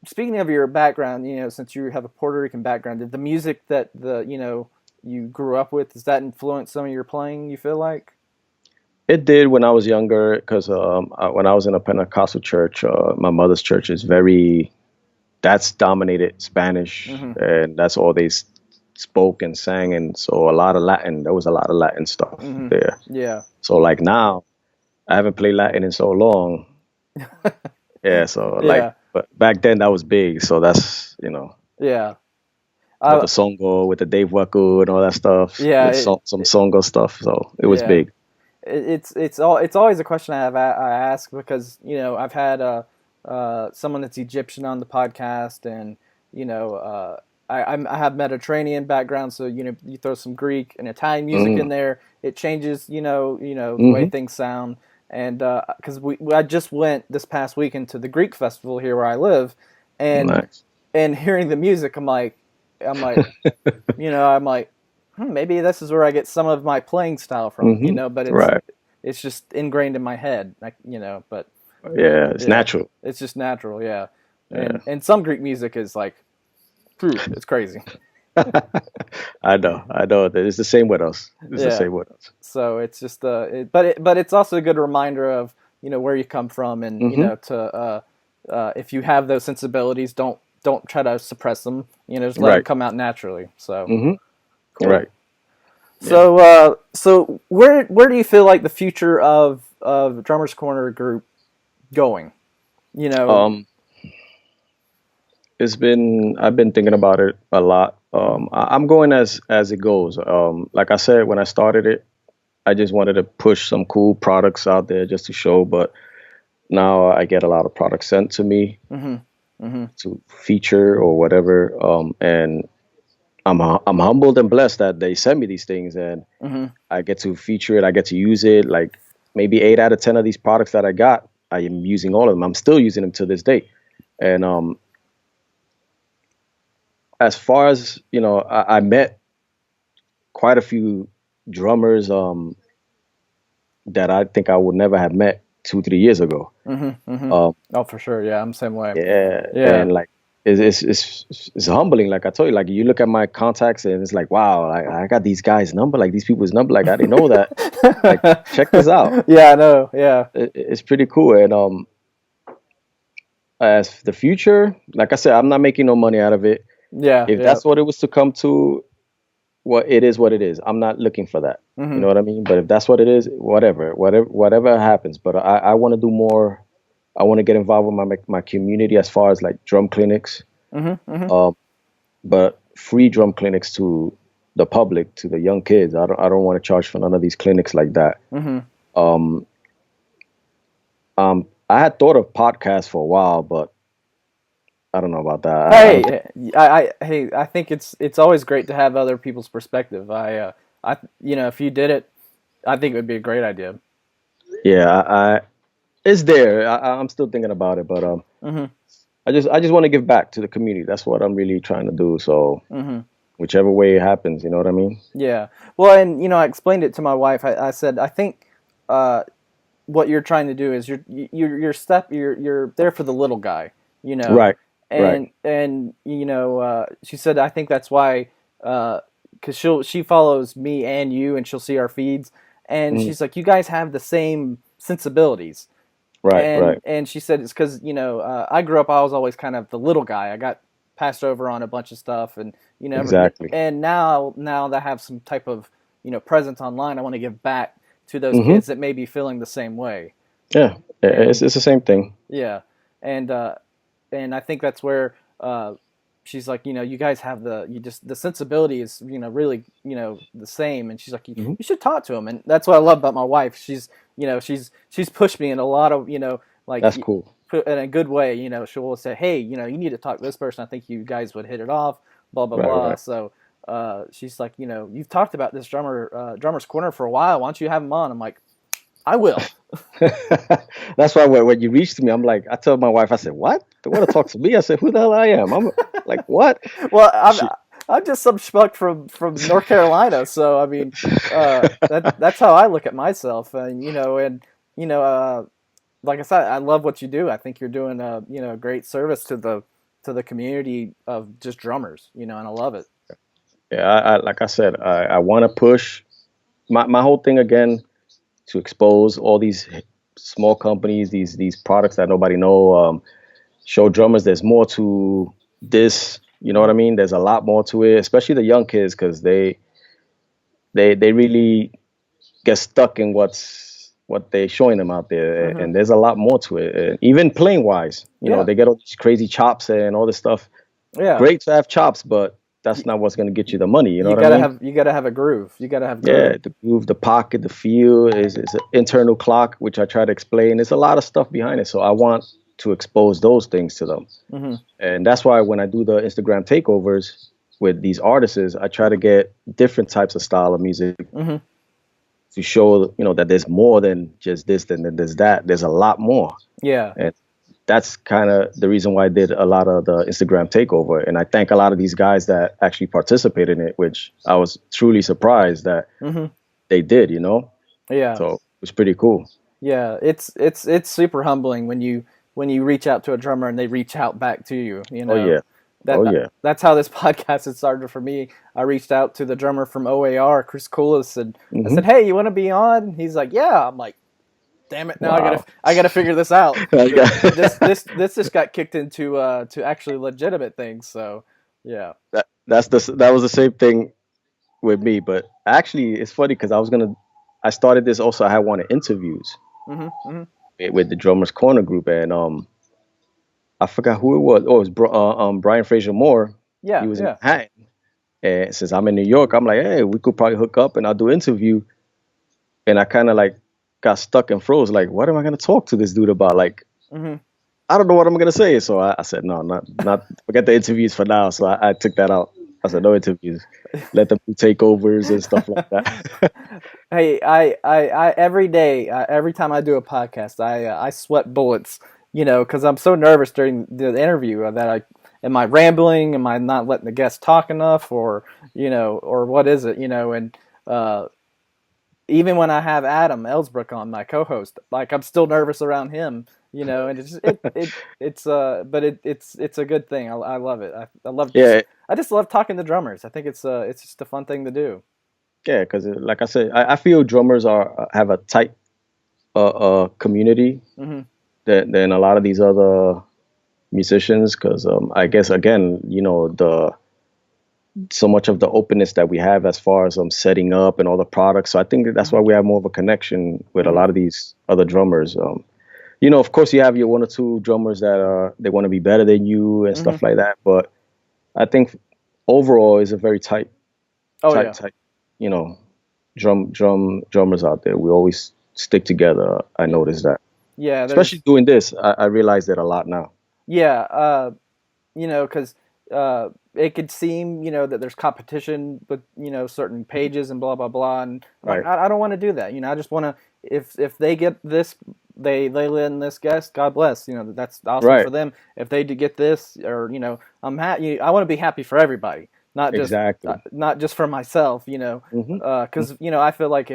speaking of your background, since you have a Puerto Rican background, did the music that you grew up with, does that influence some of your playing? You feel like? It did when I was younger, because when I was in a Pentecostal church, my mother's church is that's dominated Spanish, and that's all they spoke and sang, and so a lot of Latin. There was a lot of Latin stuff there. Yeah. So like now, I haven't played Latin in so long. Yeah, so Yeah. like, but back then that was big. So that's Yeah. with I, the songo, with the Dave Weckl and all that stuff, yeah. with some songo stuff. So it was Yeah. big. It's always a question I ask because I've had someone that's Egyptian on the podcast, and I have Mediterranean background, so you throw some Greek and Italian music in there, it changes the way things sound. And because I just went this past weekend to the Greek festival here where I live, and Nice. and hearing the music, I'm like, I'm like, maybe this is where I get some of my playing style from, but Right. it's just ingrained in my head, but Yeah, it's natural. it's just natural, yeah. Yeah. And some Greek music is like, it's crazy. I know. It's the same with us. It's the Yeah. same with us. So it's just but it's also a good reminder of where you come from, and to if you have those sensibilities, don't try to suppress them. Just let them Right. come out naturally. So Cool. Right. So where do you feel like the future of Drummers Corner group going? I've been thinking about it a lot. I'm going as it goes. Like I said, when I started it, I just wanted to push some cool products out there just to show. But now I get a lot of products sent to me to feature or whatever. And I'm humbled and blessed that they send me these things, and I get to feature it. I get to use it. Like maybe 8 out of 10 of these products that I got, I am using all of them. I'm still using them to this day. And as far as I met quite a few drummers that I think I would never have met 2-3 years ago. Oh, for sure. Yeah, I'm the same way. Yeah. And like it's humbling. Like I told you, like you look at my contacts and it's like, wow, I got these guys' number, like these people's number. Like I didn't know that. Like check this out. Yeah, I know. Yeah. It's pretty cool. And as the future, like I said, I'm not making no money out of it. Yeah. If that's what it was to come to, well, it is what it is. I'm not looking for that. You know what I mean? But if that's what it is, whatever happens. But I want to do more. I want to get involved with my community as far as like drum clinics. But free drum clinics to the public, to the young kids. I don't want to charge for none of these clinics like that. I had thought of podcasts for a while, but I don't know about that. I think it's always great to have other people's perspective. If you did it, I think it would be a great idea. Yeah, it's there. I'm still thinking about it, but I just want to give back to the community. That's what I'm really trying to do. So whichever way it happens, you know what I mean? Yeah. Well, and I explained it to my wife. I said I think what you're trying to do is you're there for the little guy. Right. And she said I think that's why because she follows me and you, and she'll see our feeds, and she's like, you guys have the same sensibilities. Right. And she said it's because I grew up, I was always kind of the little guy. I got passed over on a bunch of stuff, and exactly. And now that I have some type of presence online, I want to give back to those kids that may be feeling the same way. Yeah, it's the same thing. Yeah, and I think that's where she's like, you guys have the sensibility is really the same, and she's like, you should talk to him, and that's what I love about my wife. She's she's pushed me in a lot of like that's cool. In a good way. She'll say, hey, you need to talk to this person. I think you guys would hit it off. Blah blah blah. Right. So she's like, you've talked about this drummer's corner for a while. Why don't you have him on? I'm like, I will. That's why when you reached me, I'm like, I told my wife, I said, what? They want to talk to me? I said, who the hell I am? I'm like, what? Well, I'm just some schmuck from North Carolina, so I mean, that's how I look at myself, and like I said, I love what you do. I think you're doing a great service to the community of just drummers, and I love it. Yeah, I like I said, I want to push my whole thing again to expose all these small companies, these products that nobody know. Show drummers there's more to this. You know what I mean? There's a lot more to it, especially the young kids, because they really get stuck in what's what they're showing them out there, and there's a lot more to it. And even playing wise, you know, they get all these crazy chops and all this stuff. Yeah, Great to have chops, but that's not what's going to get you the money. You know what I mean? You gotta have a groove. You gotta have groove. Yeah, the groove, the pocket, the feel is an internal clock, which I try to explain. There's a lot of stuff behind it, so I want to expose those things to them, and that's why when I do the Instagram takeovers with these artists, I try to get different types of style of music to show, you know, that there's more than just this, than there's that. There's a lot more. Yeah. And that's kind of the reason why I did a lot of the Instagram takeover. And I thank a lot of these guys that actually participated in it, which I was truly surprised that they did, you know? Yeah. So it was pretty cool. Yeah. It's super humbling when you reach out to a drummer and they reach out back to you, you know? Oh, yeah. That's how this podcast had started for me. I reached out to the drummer from OAR, Chris Koulis, and I said, "Hey, you want to be on?" And he's like, "Yeah." I'm like, "Damn it! Now I gotta figure this out." this just got kicked into to actually legitimate things. So yeah, that was the same thing with me. But actually, it's funny because I started this also. I had wanted interviews with the Drummers Corner group, and I forgot who it was. Oh, it was Brian Fraser Moore. Yeah, he was in Manhattan. And since I'm in New York, I'm like, hey, we could probably hook up and I'll do an interview. And I kind of like got stuck and froze. Like, what am I going to talk to this dude about? Like, I don't know what I'm going to say. So I said, no, not forget the interviews for now. So I took that out. I said, no interviews. Let them do takeovers and stuff like that. Hey, I every day, every time I do a podcast, I sweat bullets. You know, because I'm so nervous during the interview that am I rambling? Am I not letting the guest talk enough? Or, you know, or what is it? You know, and even when I have Adam Ellsbrook on, my co-host, like I'm still nervous around him. You know, and it's a good thing. I love it. I love. Yeah. I just love talking to drummers. I think it's just a fun thing to do. Yeah, because like I said, I feel drummers have a tight community. Than a lot of these other musicians, because I guess again, you know, so much of the openness that we have as far as setting up and all the products. So I think that's why we have more of a connection with a lot of these other drummers. You know, of course, you have your one or two drummers that they want to be better than you and stuff like that. But I think overall is a very tight, you know, drummers out there. We always stick together. I noticed that. Yeah, especially doing this, I realize that a lot now. Yeah, you know, because it could seem, you know, that there's competition with, you know, certain pages and blah blah blah, and like, I don't want to do that. You know, I just want to, if they get this, they land this guest, God bless. You know, that's awesome for them. If they do get this, or you know, I'm happy. I want to be happy for everybody, not just not just for myself. You know, because you know, I feel like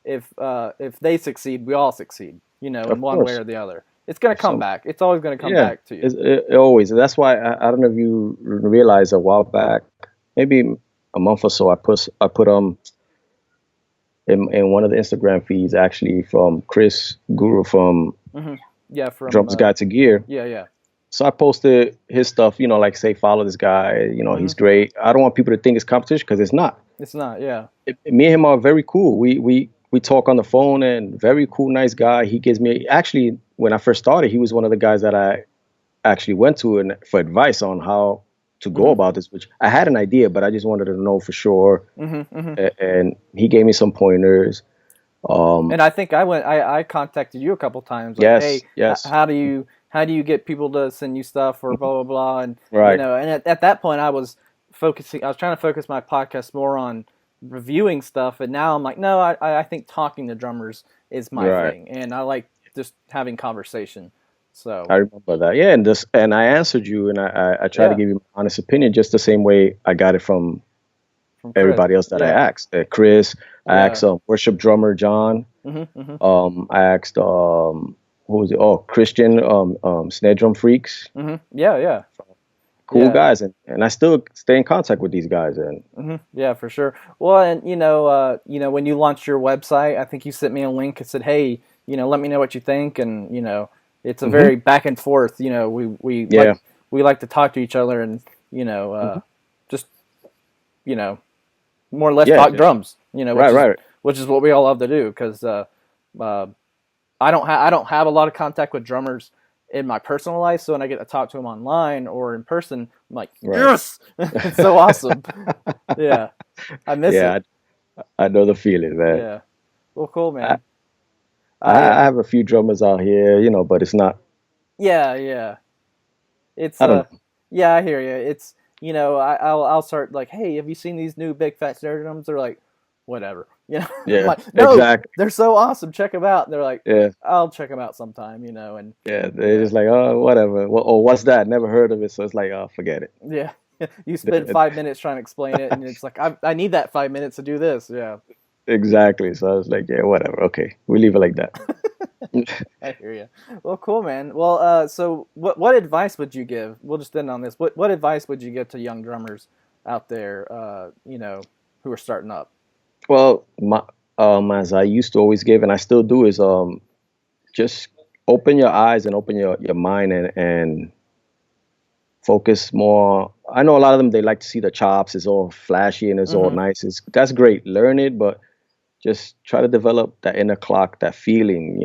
if they succeed, we all succeed. You know, in one way or the other. It's going to come back. It's always going to come back to you. It always. That's why I don't know if you realized a while back, maybe a month or so, I put in one of the Instagram feeds actually from Chris Guru from from Drums Guide to Gear. Yeah. So I posted his stuff, you know, like say follow this guy, you know, he's great. I don't want people to think it's competition because it's not. It's not. Yeah. Me and him are very cool. We talk on the phone, and very cool, nice guy. He gives me, actually, when I first started, he was one of the guys that I actually went to for advice on how to go about this, which I had an idea, but I just wanted to know for sure. And he gave me some pointers. And I think I contacted you a couple times. Like, yes. How do you get people to send you stuff or blah, blah, blah. And, you know, and at that point I was trying to focus my podcast more on reviewing stuff, and now I'm like, no, I think talking to drummers is my thing, and I like just having conversation. So I remember that, and I answered you, and I tried to give you my honest opinion, just the same way I got it from everybody else that I asked. Chris, I asked worship drummer John. I asked who was it? Oh, Christian, snare drum freaks. Cool guys, and I still stay in contact with these guys. And yeah, for sure. Well, and you know, when you launched your website, I think you sent me a link and said, "Hey, you know, let me know what you think." And you know, it's a very back and forth. You know, we like to talk to each other, and you know, just you know, more or less talk drums. You know, which is what we all love to do, because I don't have a lot of contact with drummers in my personal life, so when I get to talk to them online or in person, I'm like, yes, it's so awesome. Yeah, I miss it. I know the feeling, man. Yeah, well, cool, man. I have a few drummers out here, but it's not. Yeah. It's I don't know. yeah, I hear you. It's I'll start like, hey, have you seen these new big fat snare drums? They're like, whatever, I'm Yeah, like, no, exactly. they're so awesome. Check them out. And they're like, Yeah, I'll check them out sometime, and yeah. They're just like, oh, whatever. Or what's that? Never heard of it. So it's like, oh, forget it. yeah. You spend 5 minutes trying to explain it, and it's like, I need that 5 minutes to do this. Yeah, Exactly. So I was like, yeah, whatever. Okay, we leave it like that. I hear you. Well, cool, man. Well, so what advice would you give? We'll just end on this. What advice would you give to young drummers out there, who are starting up? Well, as I used to always give, and I still do, is just open your eyes and open your mind and focus more. I know a lot of them, they like to see the chops. It's all flashy and it's all nice. That's great. Learn it, but just try to develop that inner clock, that feeling,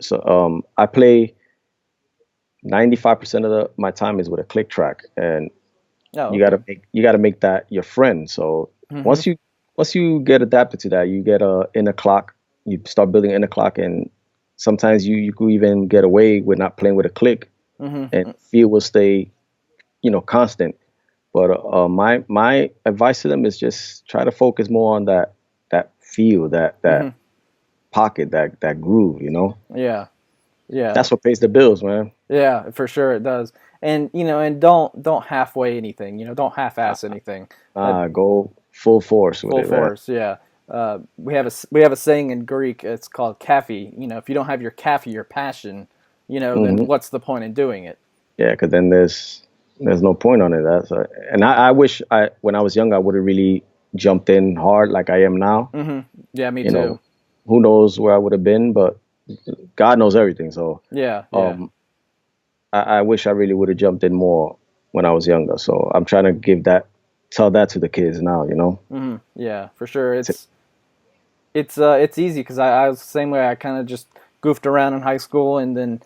So I play 95% of my time is with a click track, and you gotta make that your friend. So once you get adapted to that, you get a inner clock. You start building inner clock, and sometimes you could even get away with not playing with a click, and feel will stay, constant. But my advice to them is just try to focus more on that feel, that pocket, that groove, Yeah. That's what pays the bills, man. Yeah, for sure it does. And and don't halfway anything. Don't half-ass anything. Go full force with it. Full force, yeah. We have a saying in Greek. It's called "kaphi." If you don't have your kaphi, your passion, then what's the point in doing it? Yeah, because then there's no point on it. And I wish when I was young, I would have really jumped in hard like I am now. Yeah, me too. Who knows where I would have been, but God knows everything. So yeah. I wish I really would have jumped in more when I was younger. So I'm trying to tell that to the kids now. Yeah, for sure. It's easy because I was the same way. I kind of just goofed around in high school, and then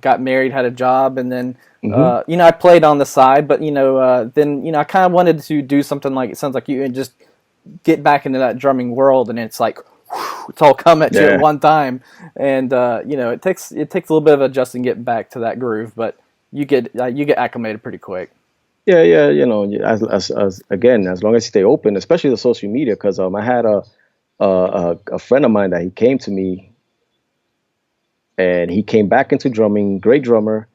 got married, had a job, and then I played on the side, but then I kind of wanted to do something like, it sounds like you, and just get back into that drumming world, and it's like, whew, it's all come at you at one time, and it takes a little bit of adjusting getting back to that groove, but you get acclimated pretty quick. Yeah, as again, as long as you stay open, especially the social media, because I had a friend of mine that he came to me, and he came back into drumming, great drummer,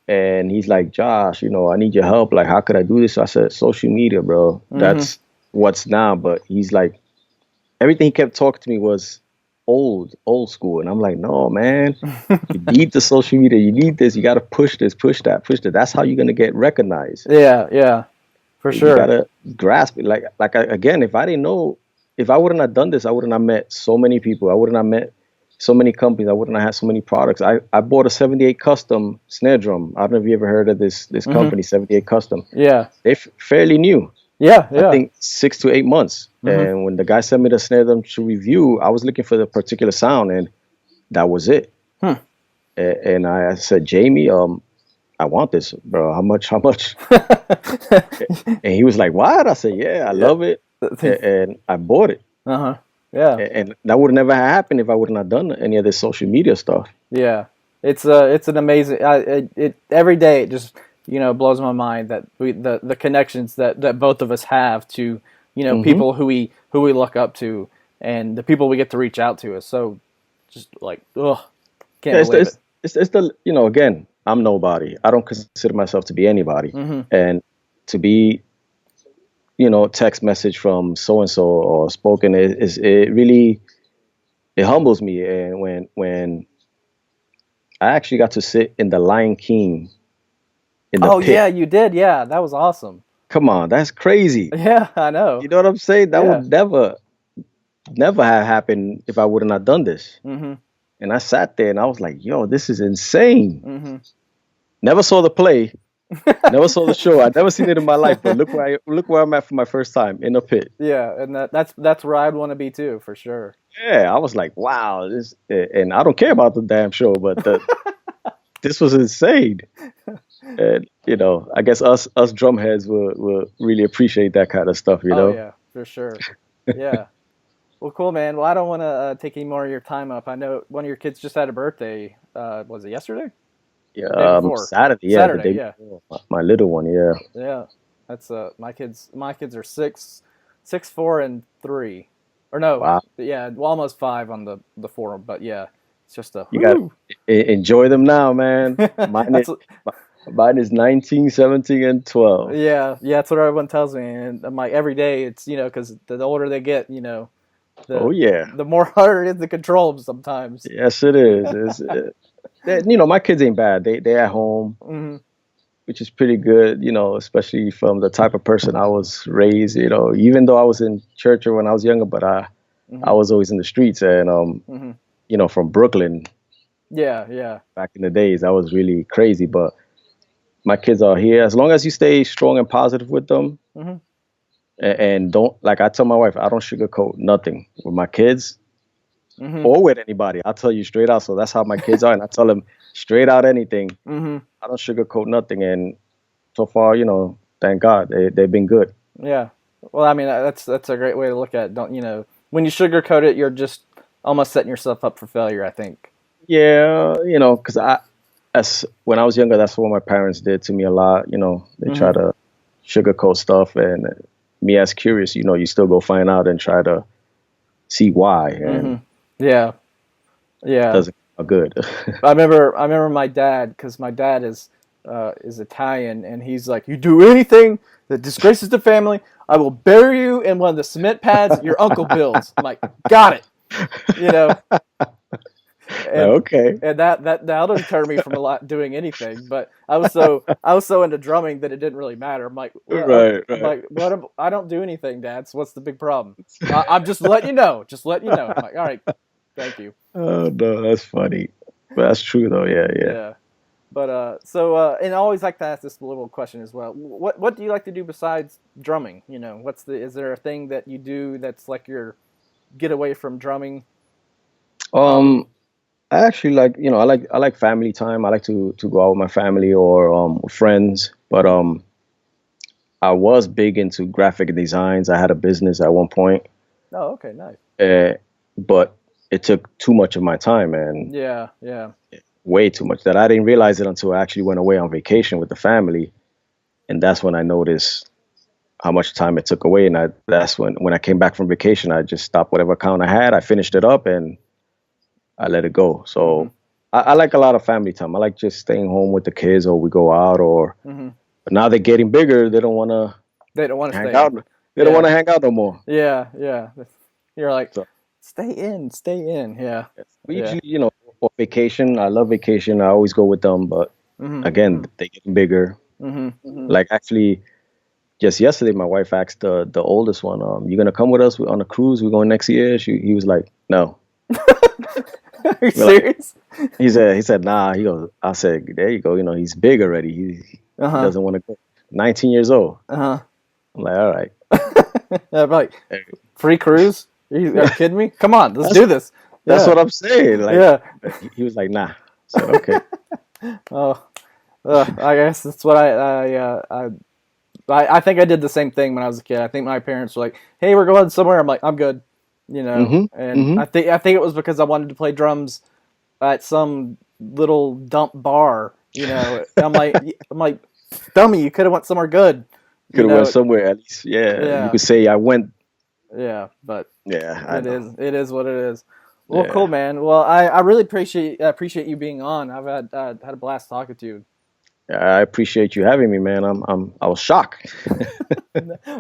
and he's like, Josh, I need your help. Like, how could I do this? I said, social media, bro. That's what's now. But he's like, everything he kept talking to me was old school. And I'm like, no, man, you need the social media. You need this. You got to push this, push that. That's how you're going to get recognized. Yeah, for sure. You got to grasp it. Again, if I wouldn't have done this, I wouldn't have met so many people. I wouldn't have met so many companies. I wouldn't have had so many products. I bought a 78 Custom snare drum. I don't know if you ever heard of this company, 78 Custom. Yeah. They're fairly new. Yeah. I think 6 to 8 months. And when the guy sent me the snare drum to review, I was looking for the particular sound, and that was it. And I said, Jamie, I want this, bro. How much? And he was like, what? I said, yeah, I love it. And I bought it. Yeah. And that would never have happened if I wouldn't have done any of this social media stuff. Yeah. It's an amazing, every day it just, blows my mind that the connections that both of us have to, people who we look up to, and the people we get to reach out to is so just like, can't believe it. It's the, again, I'm nobody. I don't consider myself to be anybody. And to be, text message from so-and-so or spoken, it really humbles me. And when I actually got to sit in the Lion King in the pit. Yeah, you did. Yeah, that was awesome. Come on, that's crazy. Yeah, I know. You know what I'm saying? That would never have happened if I wouldn't have done this. And I sat there and I was like, yo, this is insane. Never saw the play, Never saw the show. I never seen it in my life. But look where I'm at for my first time in a pit. Yeah, and that's where I'd want to be too, for sure. Yeah, I was like, wow, this. And I don't care about the damn show, but this was insane. And I guess us drumheads will really appreciate that kind of stuff. Oh yeah, for sure. Yeah. Well, cool, man. Well, I don't want to take any more of your time up. I know one of your kids just had a birthday. Was it yesterday? Yeah, Day before? Saturday. Yeah, Saturday, the day yeah. before. My little one. Yeah. Yeah. That's my kids. My kids are 6, 4, and 3. Or no, Wow. yeah, well, almost 5 on the 4. But yeah, it's just a. You got to enjoy them now, man. Mine is 19, 17, and 12. Yeah, that's what everyone tells me, and I'm like every day. It's because the older they get, Oh yeah. the more harder it is to control them sometimes. Yes, it is. My kids ain't bad. They at home, Mm-hmm. which is pretty good. Especially from the type of person I was raised. Even though I was in church or when I was younger, but I was always in the streets, and from Brooklyn. Yeah. Back in the days, I was really crazy, but my kids are here. As long as you stay strong and positive with them, and don't, like I tell my wife, I don't sugarcoat nothing with my kids or with anybody. I'll tell you straight out. So that's how my kids are, and I tell them straight out anything. I don't sugarcoat nothing, and so far, thank God they've been good. Yeah. Well, I mean, that's a great way to look at it. Don't when you sugarcoat it, you're just almost setting yourself up for failure, I think. Yeah, because when I was younger, that's what my parents did to me a lot. They try to sugarcoat stuff, and me as curious, you still go find out and try to see why. And Yeah. it doesn't feel good. I remember my dad, because my dad is Italian, and he's like, "You do anything that disgraces the family, I will bury you in one of the cement pads your uncle builds." I'm like, got it. And, Okay. and that'll deter me from doing anything. But I was so into drumming that it didn't really matter. I'm like, Right. I'm like, I don't do anything, Dad. So what's the big problem? I'm just letting you know. Just letting you know. I'm like, all right, thank you. Oh no, that's funny, but that's true though. Yeah. But and I always like to ask this little question as well. What do you like to do besides drumming? Is there a thing that you do that's like your getaway from drumming? I actually like, I like family time. I like to go out with my family or with friends. But I was big into graphic designs. I had a business at one point. Oh, okay, nice. But it took too much of my time, and Yeah. way too much, that I didn't realize it until I actually went away on vacation with the family, and that's when I noticed how much time it took away. And that's when I came back from vacation, I just stopped whatever account I had. I finished it up and I let it go. So I like a lot of family time. I like just staying home with the kids, or we go out, or but now they're getting bigger. They don't want to hang out. They don't want to hang out no more. Yeah. You're like, So- stay in. Yeah. We usually, for vacation, I love vacation. I always go with them, but again, they're getting bigger. Like actually, just yesterday, my wife asked the oldest one, "You gonna come with us on a cruise? We're going next year." He was like, "No." Are you serious? He said, "Nah." I said, "There you go. He's big already. He doesn't want to go. 19 years old." I'm like, all right. Yeah, like, free cruise? Are you kidding me? Come on, let's do this. That's what I'm saying. Like, Yeah. He was like, "Nah." I said, "Okay." I guess that's what I think I did the same thing when I was a kid. I think my parents were like, "Hey, we're going somewhere." I'm like, "I'm good," And I think it was because I wanted to play drums at some little dump bar. I'm like, dummy, you could have went somewhere good. Could have went somewhere at least. Yeah. You could say I went. Yeah, but Yeah, it is what it is. Well, cool, man. Well, I really appreciate you being on. I've had a blast talking to you. I appreciate you having me, man. I was shocked.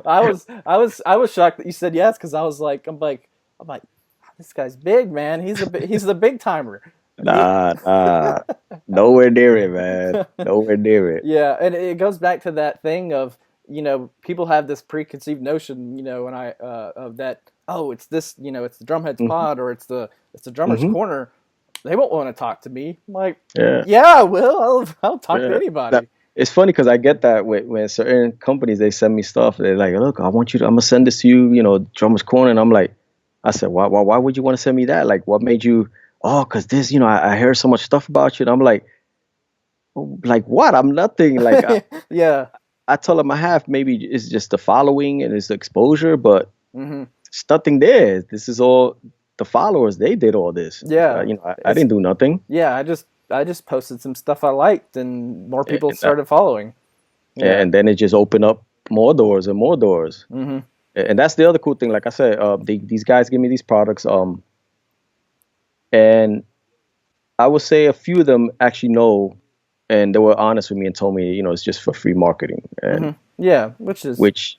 I was shocked that you said yes, because I'm like, this guy's big, man. He's the big timer. Nah, nowhere near it, man. Nowhere near it. Yeah, and it goes back to that thing of, people have this preconceived notion, when of that, oh, it's this, it's the Drumheads pod, or it's the Drummer's Corner. They won't want to talk to me. I'm like, yeah, I will. I'll talk to anybody. it's funny because I get that when certain companies they send me stuff. They're like, look, I'm gonna send this to you, Drummer's Corner, and I'm like, I said, why would you want to send me that? Like, what made you? Oh, because this, I heard so much stuff about you. And I'm like what? I'm nothing. Like, Yeah. I tell them I have maybe it's just the following and it's the exposure, but Mm-hmm. it's nothing there. This is all the followers. They did all this. Yeah. I didn't do nothing. Yeah, I just posted some stuff I liked, and more people and started following. Yeah. And then it just opened up more doors and more doors. Mm-hmm. And that's the other cool thing. Like I said, these guys give me these products, and I would say a few of them actually know, and they were honest with me and told me, it's just for free marketing. And Yeah, which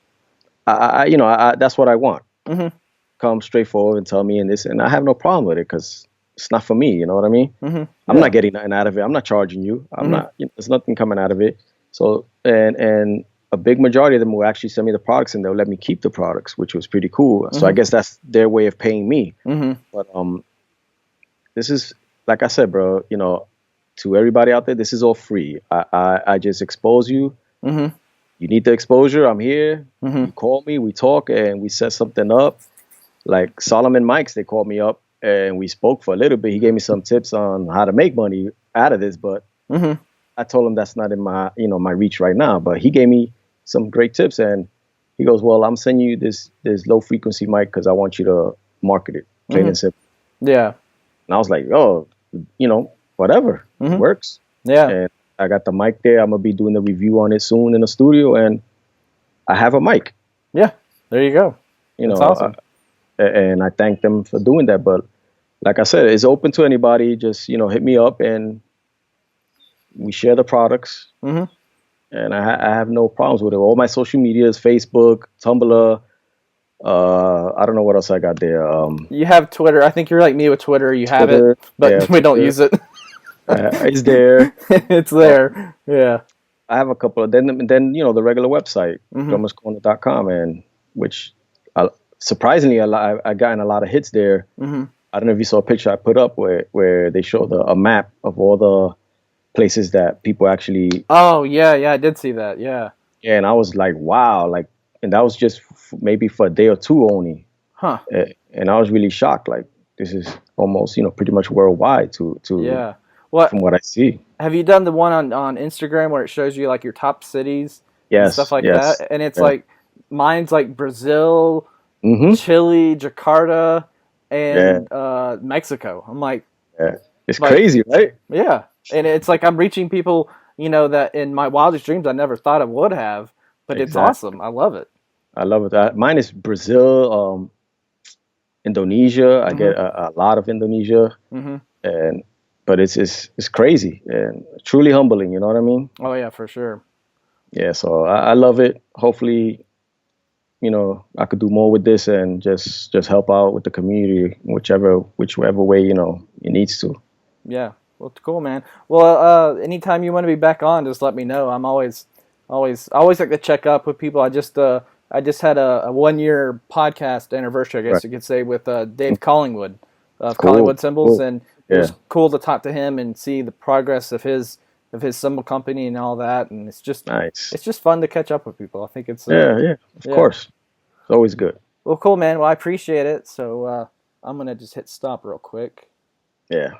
I that's what I want. Mhm. Come straightforward and tell me and I have no problem with it because it's not for me. You know what I mean? Mm-hmm. I'm not getting nothing out of it. I'm not charging you. I'm not. There's nothing coming out of it. So and a big majority of them will actually send me the products and they'll let me keep the products, which was pretty cool. So I guess that's their way of paying me. Mm-hmm. But this is like I said, bro. To everybody out there, this is all free. I just expose you. Mm-hmm. You need the exposure. I'm here. Mm-hmm. You call me. We talk and we set something up. Like Solomon Mikes, they called me up and we spoke for a little bit. He gave me some tips on how to make money out of this, but I told him that's not in my my reach right now. But he gave me some great tips and he goes, well, I'm sending you this low frequency mic because I want you to market it, plain and simple. Yeah. And I was like, oh, whatever, it works. Yeah. And I got the mic there. I'm gonna be doing the review on it soon in the studio, and I have a mic. Yeah. There you go. That's awesome. And I thank them for doing that. But like I said, it's open to anybody. Just hit me up and we share the products. Mm-hmm. And I have no problems with it. All my social media is Facebook, Tumblr. I don't know what else I got there. You have Twitter. I think you're like me with Twitter. You have Twitter, it, but we don't use it. It's there. It's there. Yeah. I have a couple of then the regular website, drummerscorner.com, and which surprisingly I gotten a lot of hits there. Mm-hmm. I don't know if you saw a picture I put up where they showed a map of all the places that people actually. Oh yeah, I did see that. Yeah. Yeah, and I was like, wow, and that was just maybe for a day or two only. Huh. And I was really shocked. Like this is almost pretty much worldwide to Yeah. from what I see. Have you done the one on Instagram where it shows you like your top cities and Yes, stuff like yes, that? And it's yeah. like mine's like Brazil, Chile, Jakarta, and Mexico. I'm like, it's crazy, right? Yeah. And it's like I'm reaching people, that in my wildest dreams I never thought I would have, but it's awesome. I love it. I love it. Mine is Brazil, Indonesia. I get a lot of Indonesia, but it's crazy and truly humbling. You know what I mean? Oh yeah, for sure. Yeah, so I love it. Hopefully, I could do more with this and just help out with the community, whichever way it needs to. Yeah, well, it's cool, man. Well, anytime you want to be back on, just let me know. I'm always like to check up with people. I just had a 1-year podcast anniversary, I guess you could say, with Dave Collingwood of Collingwood Cymbals, and it was cool to talk to him and see the progress of his cymbal company and all that. And it's just nice. It's just fun to catch up with people. I think it's of course, it's always good. Well, cool, man. Well, I appreciate it. So I'm gonna just hit stop real quick. Yeah.